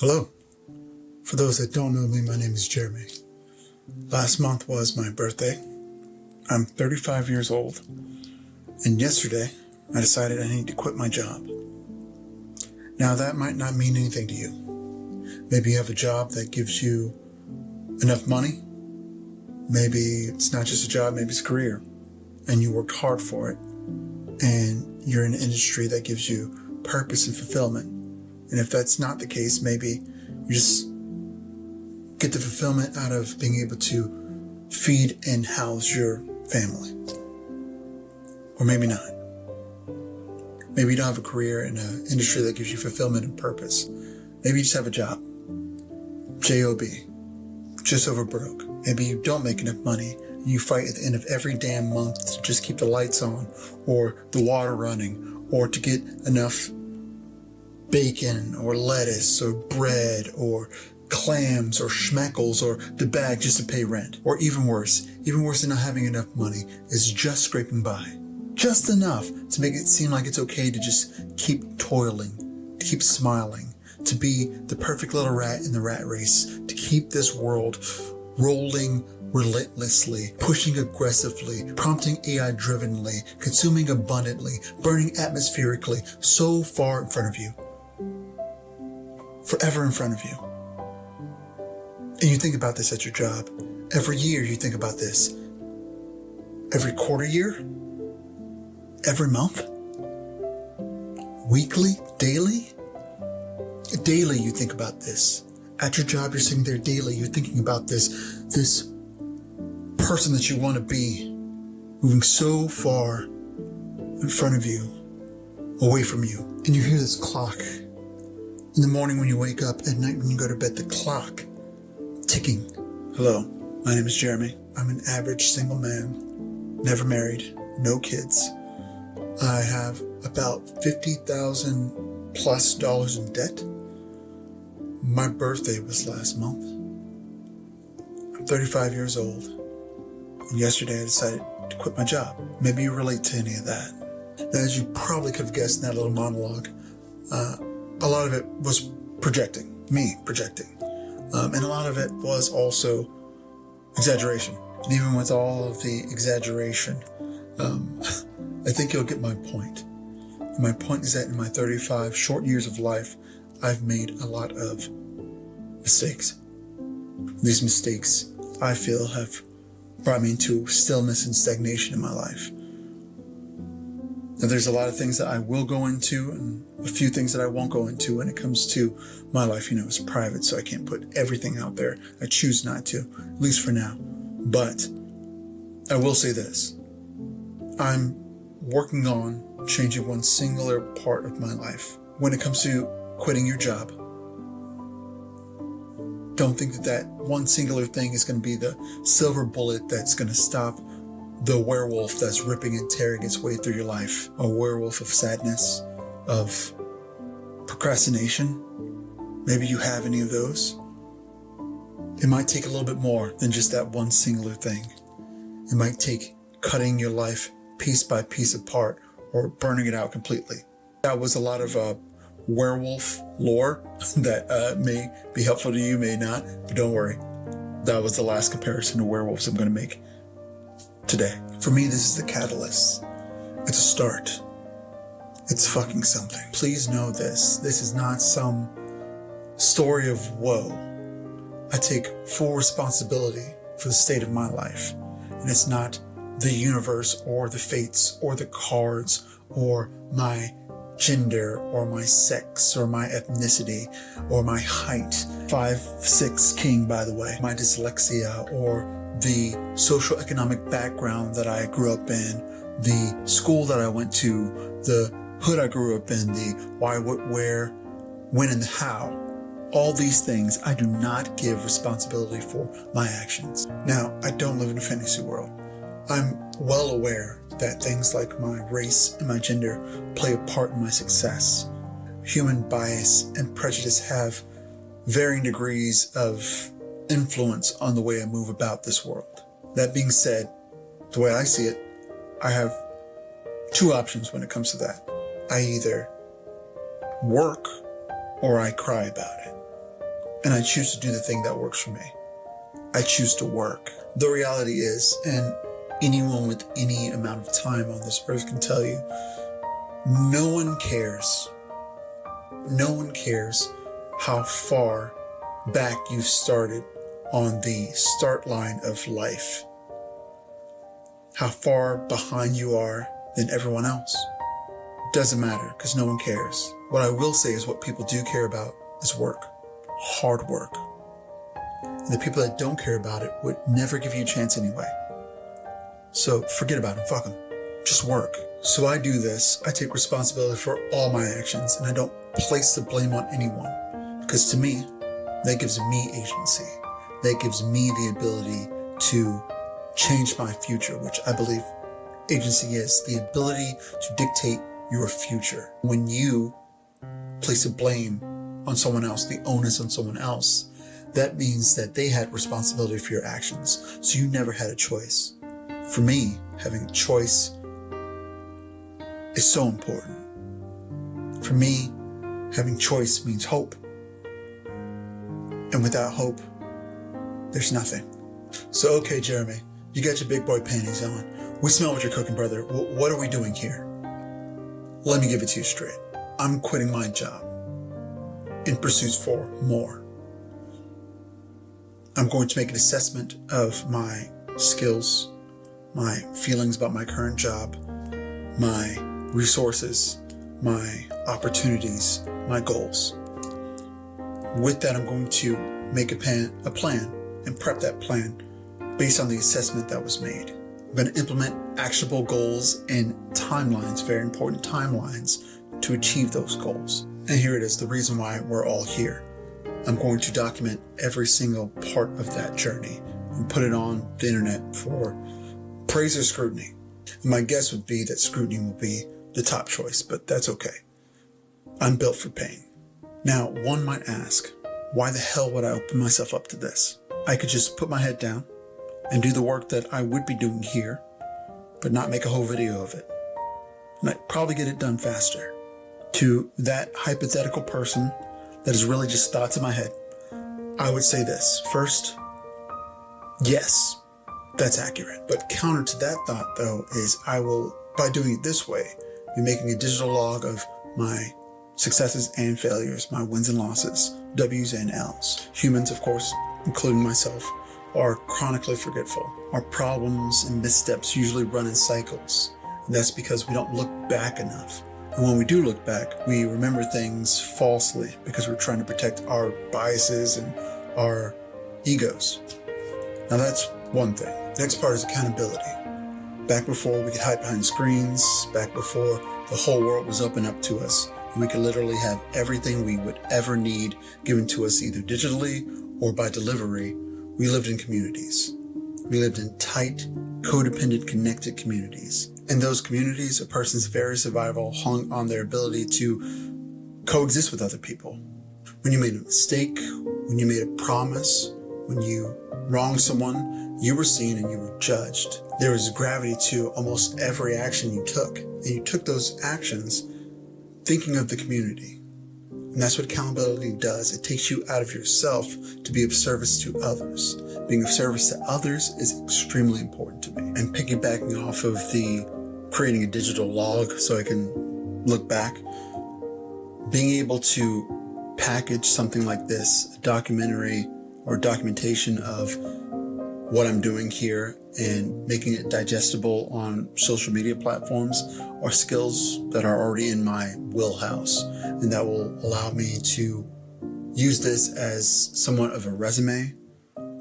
Hello. For those that don't know me, my name is Jeremy. Last month was my birthday. I'm 35 years old. And yesterday, I decided I need to quit my job. Now, that might not mean anything to you. Maybe you have a job that gives you enough money. Maybe it's not just a job, maybe it's a career. And you worked hard for it. And you're in an industry that gives you purpose and fulfillment. And if that's not the case, maybe you just get the fulfillment out of being able to feed and house your family. Or maybe not. Maybe you don't have a career in an industry that gives you fulfillment and purpose. Maybe you just have a job. J-O-B. Just over broke. Maybe you don't make enough money and you fight at the end of every damn month to just keep the lights on or the water running or to get enough bacon or lettuce or bread or clams or schmeckles or the bag just to pay rent. Or even worse than not having enough money is just scraping by. Just enough to make it seem like it's okay to just keep toiling, to keep smiling, to be the perfect little rat in the rat race, to keep this world rolling relentlessly, pushing aggressively, prompting AI-drivenly, consuming abundantly, burning atmospherically, so far in front of you. Forever in front of you. And you think about this at your job. Every year you think about this. Every quarter year? Every month? Weekly? Daily? Daily you think about this. At your job, you're sitting there daily, you're thinking about this person that you want to be, moving so far in front of you, away from you. And you hear this clock. In the morning when you wake up, at night when you go to bed, the clock ticking. Hello, my name is Jeremy. I'm an average single man, never married, no kids. I have about $50,000 plus in debt. My birthday was last month. I'm 35 years old. And yesterday I decided to quit my job. Maybe you relate to any of that. Now, as you probably could have guessed in that little monologue, a lot of it was me projecting. And a lot of it was also exaggeration. And even with all of the exaggeration, I think you'll get my point. And my point is that in my 35 short years of life, I've made a lot of mistakes. These mistakes, I feel, have brought me into stillness and stagnation in my life. Now, there's a lot of things that I will go into and a few things that I won't go into when it comes to my life. You know, it's private, so I can't put everything out there. I choose not to, at least for now. But I will say this. I'm working on changing one singular part of my life. When it comes to quitting your job, don't think that one singular thing is going to be the silver bullet that's going to stop the werewolf that's ripping and tearing its way through your life. A werewolf of sadness, of procrastination. Maybe you have any of those. It might take a little bit more than just that one singular thing. It might take cutting your life piece by piece apart or burning it out completely. That was a lot of werewolf lore that may be helpful to you, may not, but don't worry. That was the last comparison to werewolves I'm going to make today. For me, this is the catalyst. It's a start. It's fucking something. Please know this. This is not some story of woe. I take full responsibility for the state of my life. And it's not the universe or the fates or the cards or my gender or my sex or my ethnicity or my height. 5'6" king, by the way. My dyslexia or the social economic background that I grew up in, the school that I went to, the hood I grew up in, the why, what, where, when, and the how. All these things, I do not give responsibility for my actions. Now, I don't live in a fantasy world. I'm well aware that things like my race and my gender play a part in my success. Human bias and prejudice have varying degrees of influence on the way I move about this world. That being said, the way I see it, I have two options when it comes to that. I either work or I cry about it. and I choose to do the thing that works for me. I choose to work. The reality is, and anyone with any amount of time on this earth can tell you, no one cares. No one cares how far back you've started on the start line of life. How far behind you are than everyone else. Doesn't matter, because no one cares. What I will say is what people do care about is work. Hard work. And the people that don't care about it would never give you a chance anyway. So forget about them, fuck them. Just work. So I do this. I take responsibility for all my actions, and I don't place the blame on anyone. Because to me, that gives me agency. That gives me the ability to change my future, which I believe agency is. The ability to dictate your future. When you place a blame on someone else, the onus on someone else, that means that they had responsibility for your actions. So you never had a choice. For me, having a choice is so important. For me, having choice means hope. And without hope, there's nothing. So, okay, Jeremy, you got your big boy panties on. We smell what you're cooking, brother. What are we doing here? Let me give it to you straight. I'm quitting my job in pursuit for more. I'm going to make an assessment of my skills, my feelings about my current job, my resources, my opportunities, my goals. With that, I'm going to make a plan and prep that plan based on the assessment that was made. I'm going to implement actionable goals and timelines, very important timelines, to achieve those goals. And here it is, the reason why we're all here. I'm going to document every single part of that journey and put it on the internet for praise or scrutiny. And my guess would be that scrutiny will be the top choice, but that's okay. I'm built for pain. Now, one might ask, why the hell would I open myself up to this? I could just put my head down and do the work that I would be doing here, but not make a whole video of it. And I'd probably get it done faster. To that hypothetical person that is really just thoughts in my head, I would say this. First, yes, that's accurate. But counter to that thought, though, is I will, by doing it this way, be making a digital log of my successes and failures, my wins and losses, W's and L's. Humans, of course, including myself, are chronically forgetful. Our problems and missteps usually run in cycles. And that's because we don't look back enough. And when we do look back, we remember things falsely because we're trying to protect our biases and our egos. Now that's one thing. The next part is accountability. Back before we could hide behind screens, back before the whole world was open up to us, and we could literally have everything we would ever need given to us either digitally or by delivery, we lived in communities. We lived in tight, codependent, connected communities. In those communities, a person's very survival hung on their ability to coexist with other people. When you made a mistake, when you made a promise, when you wronged someone, you were seen and you were judged. There was gravity to almost every action you took. And you took those actions thinking of the community. And that's what accountability does. It takes you out of yourself to be of service to others. Being of service to others is extremely important to me. And piggybacking off of the creating a digital log so I can look back, being able to package something like this, a documentary or documentation of what I'm doing here and making it digestible on social media platforms are skills that are already in my wheelhouse, and that will allow me to use this as somewhat of a resume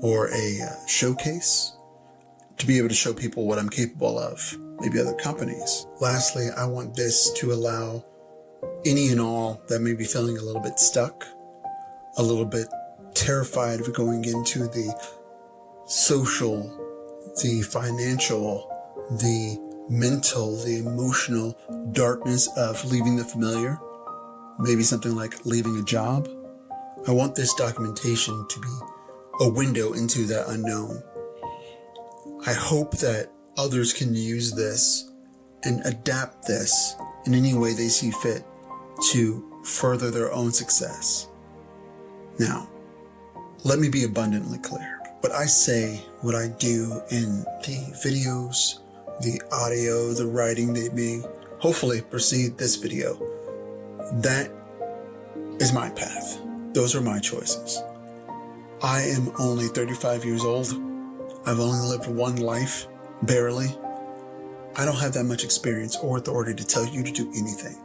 or a showcase to be able to show people what I'm capable of, maybe other companies. Lastly, I want this to allow any and all that may be feeling a little bit stuck, a little bit terrified of going into the social, the financial, the mental, the emotional darkness of leaving the familiar, maybe something like leaving a job. I want this documentation to be a window into that unknown. I hope that others can use this and adapt this in any way they see fit to further their own success. Now, Let me be abundantly clear. What I say, what I do in the videos, the audio, the writing that may hopefully precede this video, that is my path. Those are my choices. I am only 35 years old. I've only lived one life, barely. I don't have that much experience or authority to tell you to do anything.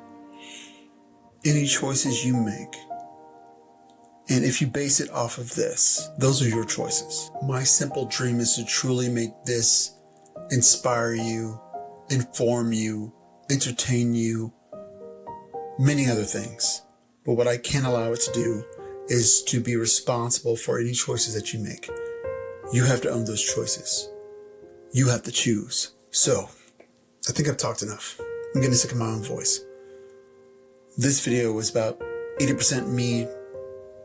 Any choices you make, and if you base it off of this, those are your choices. My simple dream is to truly make this inspire you, inform you, entertain you, many other things. But what I can't allow it to do is to be responsible for any choices that you make. You have to own those choices. You have to choose. So, I think I've talked enough. I'm getting sick of my own voice. This video was about 80% me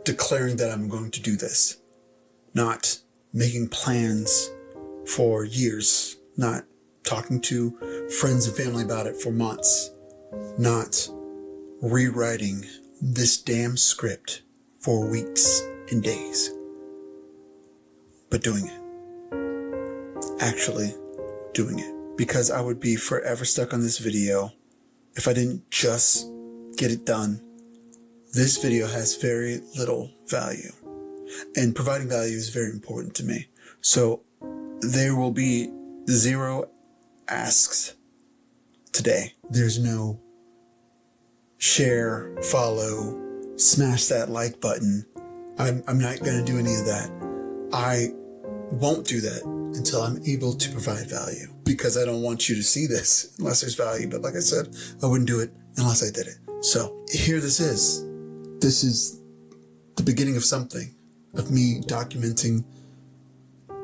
declaring that I'm going to do this, not making plans for years, not talking to friends and family about it for months, not rewriting this damn script for weeks and days, but doing it. Actually doing it. Because I would be forever stuck on this video if I didn't just get it done. This video has very little value, and providing value is very important to me. So there will be 0 asks today. There's no share, follow, smash that like button. I'm not going to do any of that. I won't do that until I'm able to provide value, because I don't want you to see this unless there's value. But like I said, I wouldn't do it unless I did it. So here this is. This is the beginning of something, of me documenting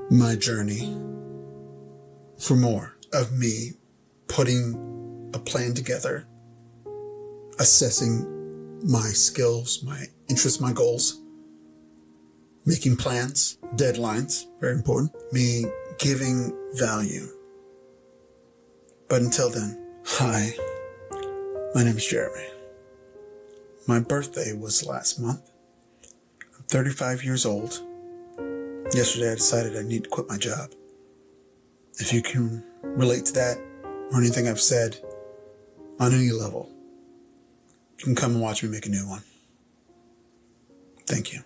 my journey, for more of me putting a plan together, assessing my skills, my interests, my goals, making plans, deadlines, very important, me giving value. But until then, hi, my name is Jeremy. My birthday was last month. I'm 35 years old. Yesterday I decided I need to quit my job. If you can relate to that or anything I've said on any level, you can come and watch me make a new one. Thank you.